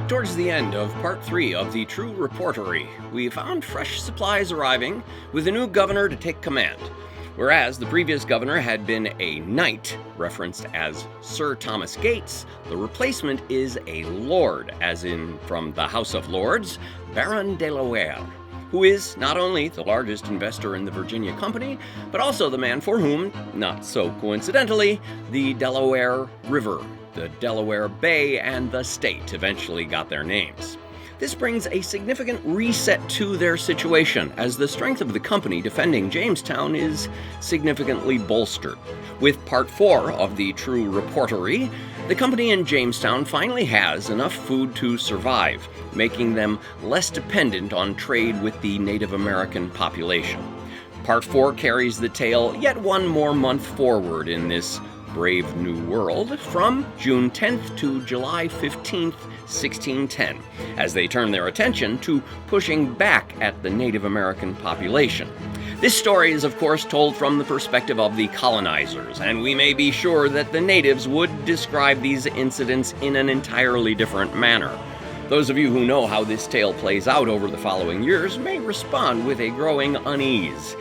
Towards the end of Part 3 of the True Reportory, we found fresh supplies arriving with a new governor to take command. Whereas the previous governor had been a knight, referenced as Sir Thomas Gates, the replacement is a lord, as in from the House of Lords, Baron De La Warre, who is not only the largest investor in the Virginia Company, but also the man for whom, not so coincidentally, the Delaware River, the Delaware Bay, and the state eventually got their names. This brings a significant reset to their situation, as the strength of the company defending Jamestown is significantly bolstered. With Part 4 of the True Reportory, the company in Jamestown finally has enough food to survive, making them less dependent on trade with the Native American population. Part 4 carries the tale yet one more month forward in this brave new world, from June 10th to July 15th, 1610, as they turn their attention to pushing back at the Native American population. This story is, of course, told from the perspective of the colonizers, and we may be sure that the natives would describe these incidents in an entirely different manner. Those of you who know how this tale plays out over the following years may respond with a growing unease,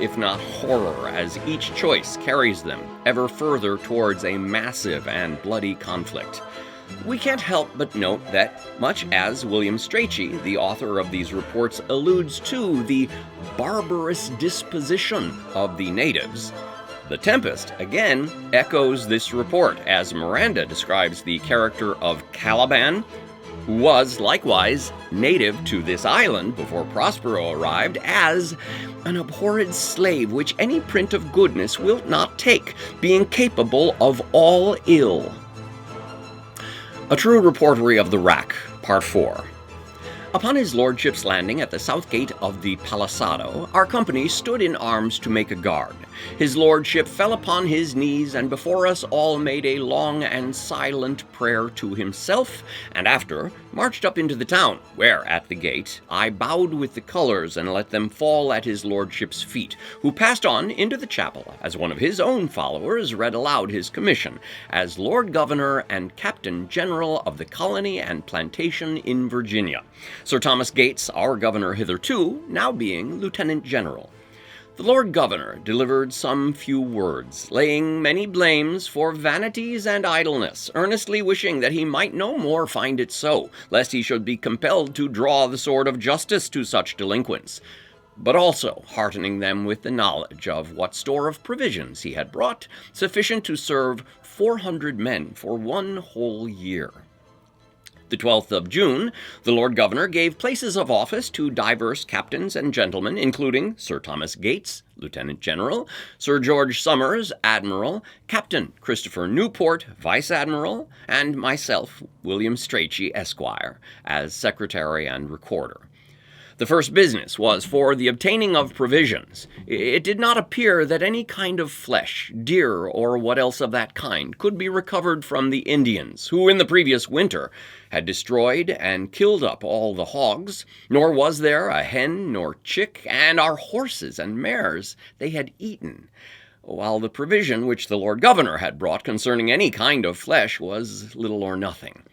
if not horror, as each choice carries them ever further towards a massive and bloody conflict. We can't help but note that, much as William Stachey, the author of these reports, alludes to the barbarous disposition of the natives, the Tempest again echoes this report, as Miranda describes the character of Caliban, who was likewise native to this island before Prospero arrived, as an abhorred slave which any print of goodness wilt not take, being capable of all ill. A True Reportory of the Wracke, Part 4. Upon his lordship's landing at the south gate of the palisado, our company stood in arms to make a guard. His lordship fell upon his knees, and before us all made a long and silent prayer to himself, and after marched up into the town, where, at the gate, I bowed with the colors and let them fall at his lordship's feet, who passed on into the chapel, as one of his own followers read aloud his commission, as Lord Governor and Captain General of the colony and plantation in Virginia. Sir Thomas Gates, our governor hitherto, now being Lieutenant General. The Lord Governor delivered some few words, laying many blames for vanities and idleness, earnestly wishing that he might no more find it so, lest he should be compelled to draw the sword of justice to such delinquents, but also heartening them with the knowledge of what store of provisions he had brought, sufficient to serve 400 men for 1 whole year. The 12th of June, the Lord Governor gave places of office to divers captains and gentlemen, including Sir Thomas Gates, Lieutenant General, Sir George Somers, Admiral, Captain Christopher Newport, Vice Admiral, and myself, William Stachey, Esquire, as Secretary and Recorder. The first business was for the obtaining of provisions. It did not appear that any kind of flesh, deer, or what else of that kind, could be recovered from the Indians, who in the previous winter had destroyed and killed up all the hogs, nor was there a hen nor chick, and our horses and mares they had eaten, while the provision which the Lord Governor had brought concerning any kind of flesh was little or nothing.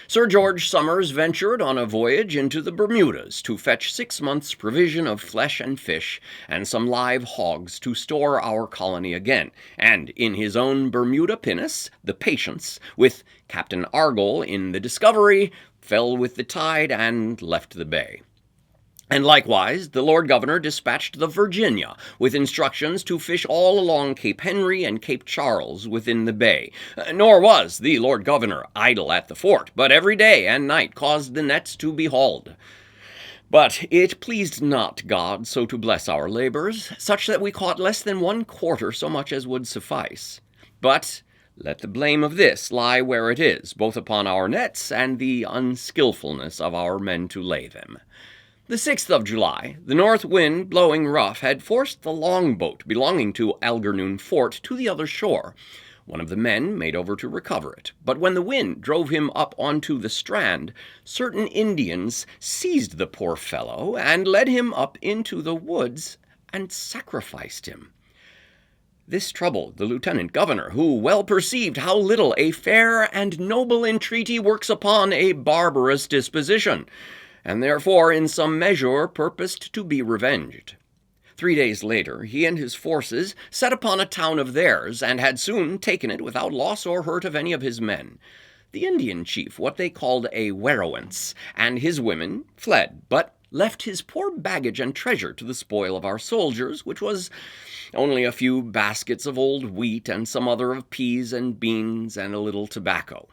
Sir George Somers ventured on a voyage into the Bermudas to fetch 6 months' provision of flesh and fish, and some live hogs to store our colony again, and in his own Bermuda pinnace, the Patience, with Captain Argall in the Discovery, fell with the tide and left the bay. And likewise, the Lord Governor dispatched the Virginia, with instructions to fish all along Cape Henry and Cape Charles within the bay. Nor was the Lord Governor idle at the fort, but every day and night caused the nets to be hauled. But it pleased not God so to bless our labors, such that we caught less than 1/4 so much as would suffice. But let the blame of this lie where it is, both upon our nets and the unskilfulness of our men to lay them. The 6th of July, the north wind blowing rough had forced the longboat belonging to Algernon Fort to the other shore. One of the men made over to recover it, but when the wind drove him up onto the strand, certain Indians seized the poor fellow and led him up into the woods and sacrificed him. This troubled the lieutenant governor, who well perceived how little a fair and noble entreaty works upon a barbarous disposition, and therefore in some measure purposed to be revenged. 3 days later, he and his forces set upon a town of theirs, and had soon taken it without loss or hurt of any of his men. The Indian chief, what they called a werowance, and his women fled, but left his poor baggage and treasure to the spoil of our soldiers, which was only a few baskets of old wheat, and some other of peas and beans, and a little tobacco.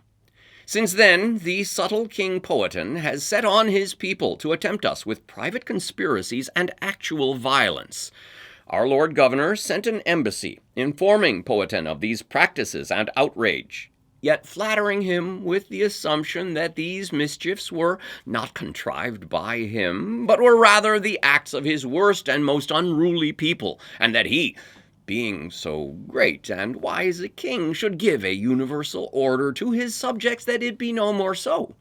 Since then, the subtle King Powhatan has set on his people to attempt us with private conspiracies and actual violence. Our Lord Governor sent an embassy, informing Powhatan of these practices and outrage, yet flattering him with the assumption that these mischiefs were not contrived by him, but were rather the acts of his worst and most unruly people, and that he, being so great and wise a king, should give a universal order to his subjects that it be no more so.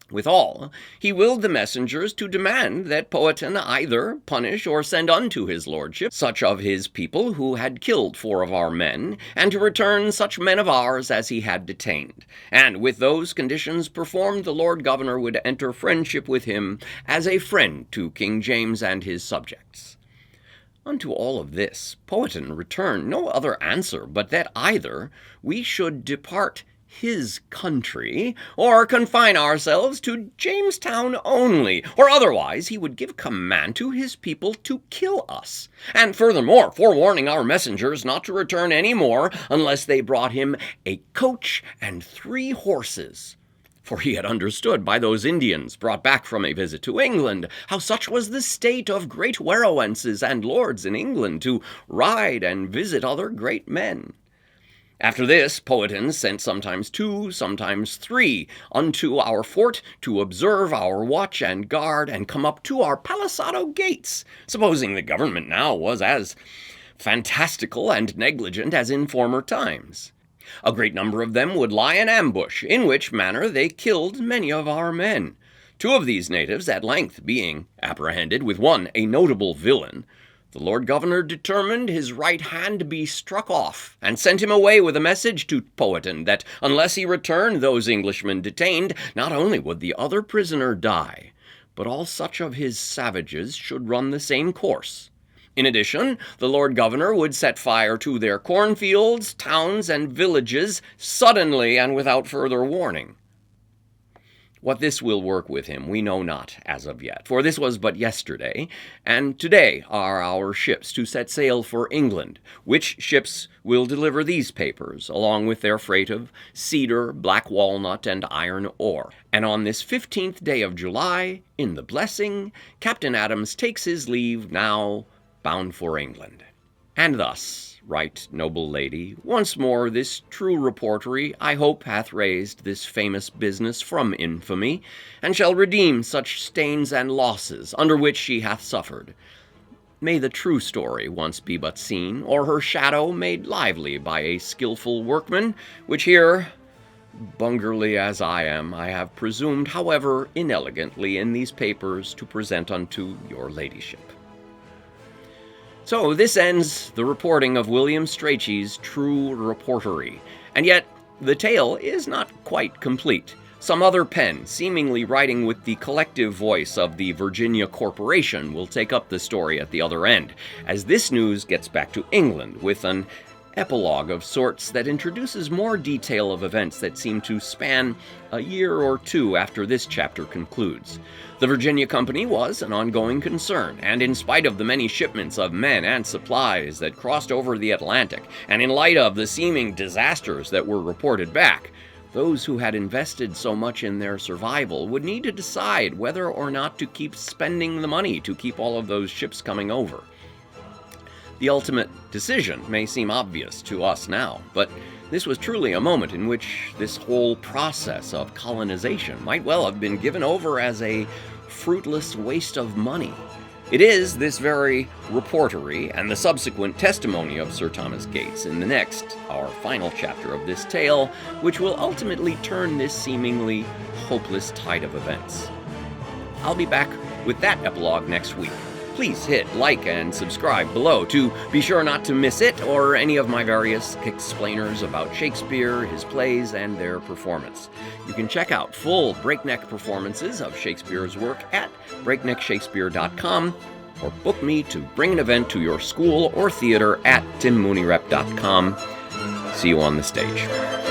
Withal, he willed the messengers to demand that Powhatan either punish or send unto his lordship such of his people who had killed 4 of our men, and to return such men of ours as he had detained. And with those conditions performed, the Lord Governor would enter friendship with him as a friend to King James and his subjects. Unto all of this, Powhatan returned no other answer but that either we should depart his country, or confine ourselves to Jamestown only, or otherwise he would give command to his people to kill us, and furthermore forewarning our messengers not to return any more unless they brought him a coach and 3 horses. For he had understood by those Indians brought back from a visit to England how such was the state of great werowances and lords in England to ride and visit other great men. After this, Powhatan sent sometimes 2, sometimes 3, unto our fort to observe our watch and guard, and come up to our palisado gates, supposing the government now was as fantastical and negligent as in former times. A great number of them would lie in ambush, in which manner they killed many of our men. 2 of these natives at length being apprehended, with one a notable villain, the Lord Governor determined his right hand be struck off, and sent him away with a message to Powhatan that unless he returned those Englishmen detained, not only would the other prisoner die, but all such of his savages should run the same course. In addition, the Lord Governor would set fire to their cornfields, towns, and villages suddenly and without further warning. What this will work with him we know not as of yet, for this was but yesterday, and today are our ships to set sail for England, which ships will deliver these papers, along with their freight of cedar, black walnut, and iron ore. And on this 15th day of July, in the blessing, Captain Adams takes his leave, now bound for England. And thus, right noble lady, once more this true reportory, I hope, hath raised this famous business from infamy, and shall redeem such stains and losses under which she hath suffered. May the true story once be but seen, or her shadow made lively by a skilful workman, which here, bungerly as I am, I have presumed, however inelegantly, in these papers to present unto your ladyship. So this ends the reporting of William Stachey's True Reportory, and yet the tale is not quite complete. Some other pen, seemingly writing with the collective voice of the Virginia Corporation, will take up the story at the other end, as this news gets back to England with an epilogue of sorts that introduces more detail of events that seem to span a year or 2 after this chapter concludes. The Virginia Company was an ongoing concern, and in spite of the many shipments of men and supplies that crossed over the Atlantic, and in light of the seeming disasters that were reported back, those who had invested so much in their survival would need to decide whether or not to keep spending the money to keep all of those ships coming over. The ultimate decision may seem obvious to us now, but this was truly a moment in which this whole process of colonization might well have been given over as a fruitless waste of money. It is this very reportory and the subsequent testimony of Sir Thomas Gates in the next, our final chapter of this tale, which will ultimately turn this seemingly hopeless tide of events. I'll be back with that epilogue next week. Please hit like and subscribe below to be sure not to miss it or any of my various explainers about Shakespeare, his plays, and their performance. You can check out full breakneck performances of Shakespeare's work at breakneckshakespeare.com or book me to bring an event to your school or theater at timmooneyRep.com. See you on the stage.